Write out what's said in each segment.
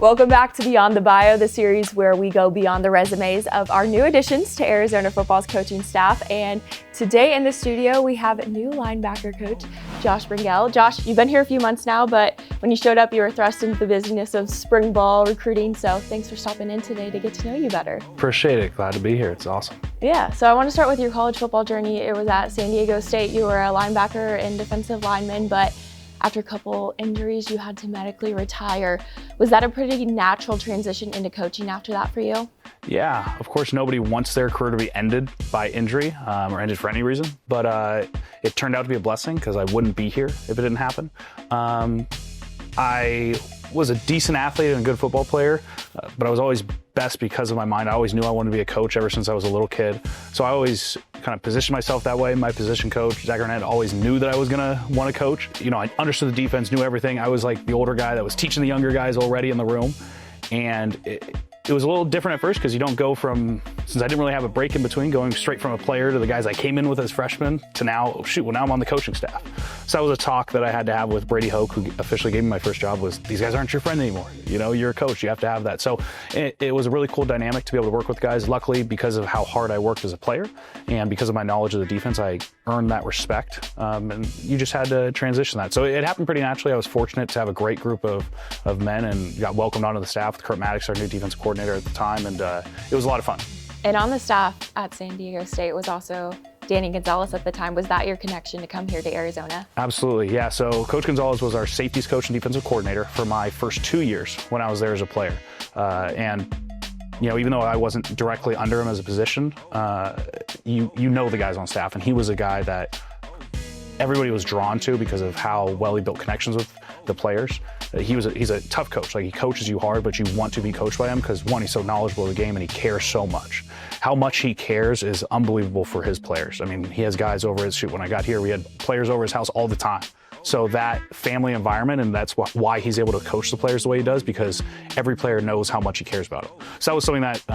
Welcome back to Beyond the Bio, the series where we go beyond the resumes of our new additions to Arizona football's coaching staff. And today in the studio, we have new linebacker coach, Josh Bringuel. Josh, you've been here a few months now, but when you showed up, you were thrust into the busyness of spring ball recruiting. So thanks for stopping in today to get to know you better. Appreciate it. Glad to be here. It's awesome. Yeah, so I want to start with your college football journey. It was at San Diego State. You were a linebacker and defensive lineman, but after a couple injuries, you had to medically retire. Was that a pretty natural transition into coaching after that for you? Yeah, of course, nobody wants their career to be ended by injury or ended for any reason, but it turned out to be a blessing because I wouldn't be here if it didn't happen. I was a decent athlete and a good football player, but I was always best because of my mind. I always knew I wanted to be a coach ever since I was a little kid. So I always kind of positioned myself that way. My position coach, Zach Arnett, always knew that I was gonna want to coach. You know, I understood the defense, knew everything. I was like the older guy that was teaching the younger guys already in the room. And it was a little different at first because you don't go from, since I didn't really have a break in between, going straight from a player to the guys I came in with as freshmen to now, oh shoot, well now I'm on the coaching staff. So that was a talk that I had to have with Brady Hoke, who officially gave me my first job, was these guys aren't your friend anymore. You know, you're a coach, you have to have that. So it was a really cool dynamic to be able to work with guys. Luckily, because of how hard I worked as a player and because of my knowledge of the defense, I earned that respect. And you just had to transition that. So it happened pretty naturally. I was fortunate to have a great group of men and got welcomed onto the staff with Kurt Maddox, our new defensive coordinator at the time. And it was a lot of fun. And on the staff at San Diego State was also Danny Gonzalez at the time. Was that your connection to come here to Arizona? Absolutely, yeah. So Coach Gonzalez was our safeties coach and defensive coordinator for my first 2 years when I was there as a player. And you know, even though I wasn't directly under him as a position, you know the guys on staff, and he was a guy that everybody was drawn to because of how well he built connections with the players. He's a tough coach. Like, he coaches you hard, but you want to be coached by him because, one, he's so knowledgeable of the game and he cares so much. How much he cares is unbelievable for his players. I mean, he has guys over his, when I got here, we had players over his house all the time. So that family environment, and that's why he's able to coach the players the way he does, because every player knows how much he cares about it. So that was something that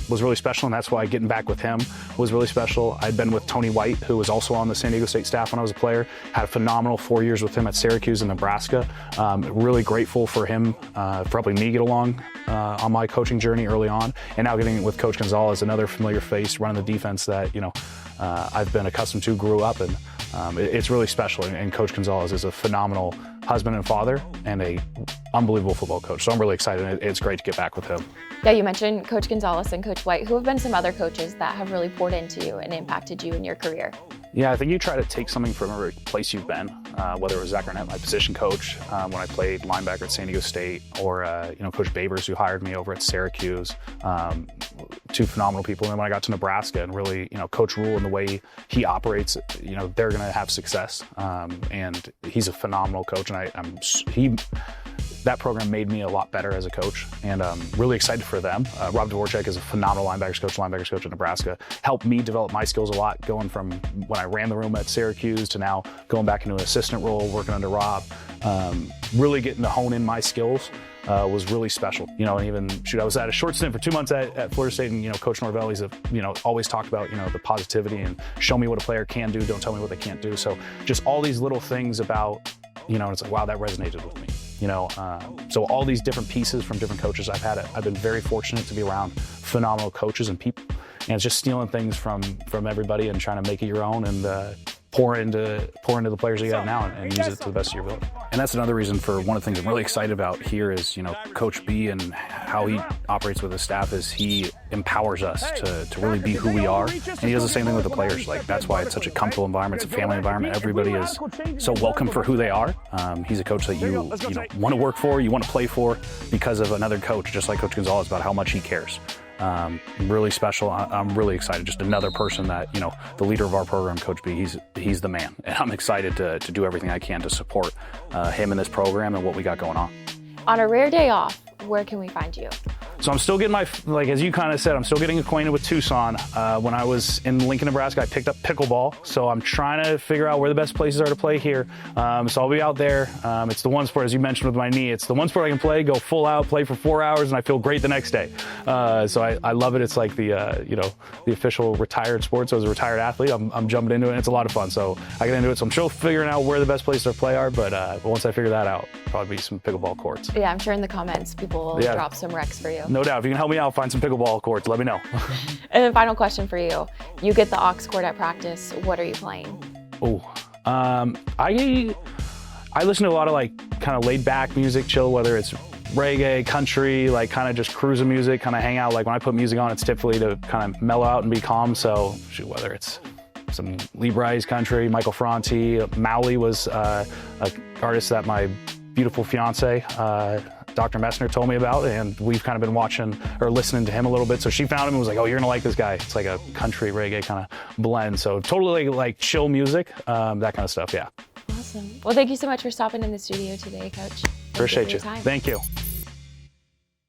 was really special, and that's why getting back with him was really special. I'd been with Tony White, who was also on the San Diego State staff when I was a player. Had a phenomenal 4 years with him at Syracuse and Nebraska. Really grateful for him, for helping me get along on my coaching journey early on. And now getting with Coach Gonzalez, another familiar face running the defense that, you know, I've been accustomed to, grew up in. It's really special, and Coach Gonzalez is a phenomenal husband and father and a unbelievable football coach. So I'm really excited. It's great to get back with him. Yeah, you mentioned Coach Gonzalez and Coach White, who have been some other coaches that have really poured into you and impacted you in your career. Yeah, I think you try to take something from every place you've been, whether it was Zach Arnett, my position coach, when I played linebacker at San Diego State, or you know, Coach Babers, who hired me over at Syracuse. Two phenomenal people. And then when I got to Nebraska, and really, you know, Coach Rule and the way he operates, you know, they're going to have success. And he's a phenomenal coach, and that program made me a lot better as a coach, and I'm really excited for them. Rob Dvorak is a phenomenal linebackers coach at Nebraska. Helped me develop my skills a lot, going from when I ran the room at Syracuse to now going back into an assistant role, working under Rob. Really getting to hone in my skills was really special. You know, and even, shoot, I was at a short stint for 2 months at Florida State, and, you know, Coach Norvell, he's always talked about, you know, the positivity and show me what a player can do, don't tell me what they can't do. So just all these little things about, you know, it's like, wow, that resonated with me. You know, so all these different pieces from different coaches I've been very fortunate to be around phenomenal coaches and people, and it's just stealing things from everybody and trying to make it your own, and pour into the players you have now and use it to the best of your ability. And that's another reason for one of the things I'm really excited about here is, you know, Coach B and how he operates with his staff is he empowers us to really be who we are. And he does the same thing with the players. Like, that's why it's such a comfortable environment. It's a family environment. Everybody is so welcome for who they are. He's a coach that you know, want to work for, you want to play for because of another coach, just like Coach Gonzalez, about how much he cares. Really special. I'm really excited. Just another person that, you know, the leader of our program, Coach B, he's the man. And I'm excited to do everything I can to support him in this program and what we got going on. On a rare day off, where can we find you? So I'm still getting like as you kind of said, I'm still getting acquainted with Tucson. When I was in Lincoln, Nebraska, I picked up pickleball. So I'm trying to figure out where the best places are to play here. So I'll be out there. It's the one sport, as you mentioned with my knee, it's the one sport I can play, go full out, play for 4 hours, and I feel great the next day. So I love it. It's like the, you know, the official retired sport. So as a retired athlete, I'm jumping into it, and it's a lot of fun. So I get into it. So I'm still figuring out where the best places to play are, but once I figure that out, probably be some pickleball courts. Yeah, I'm sure in the comments people will drop some recs for you. No doubt. If you can help me out, find some pickleball courts, let me know. And then final question for you. You get the aux cord at practice. What are you playing? I listen to a lot of like kind of laid back music, chill, whether it's reggae, country, like kind of just cruising music, kind of hang out. Like when I put music on, it's typically to kind of mellow out and be calm. So whether it's some Lee Bryce country, Michael Franti, Mowley was an artist that my beautiful fiance, Dr. Messner, told me about, and we've kind of been watching or listening to him a little bit. So she found him and was like, oh, you're gonna like this guy. It's like a country reggae kind of blend. So totally like chill music, that kind of stuff, yeah. Awesome. Well, thank you so much for stopping in the studio today, Coach. Appreciate you. Thank you.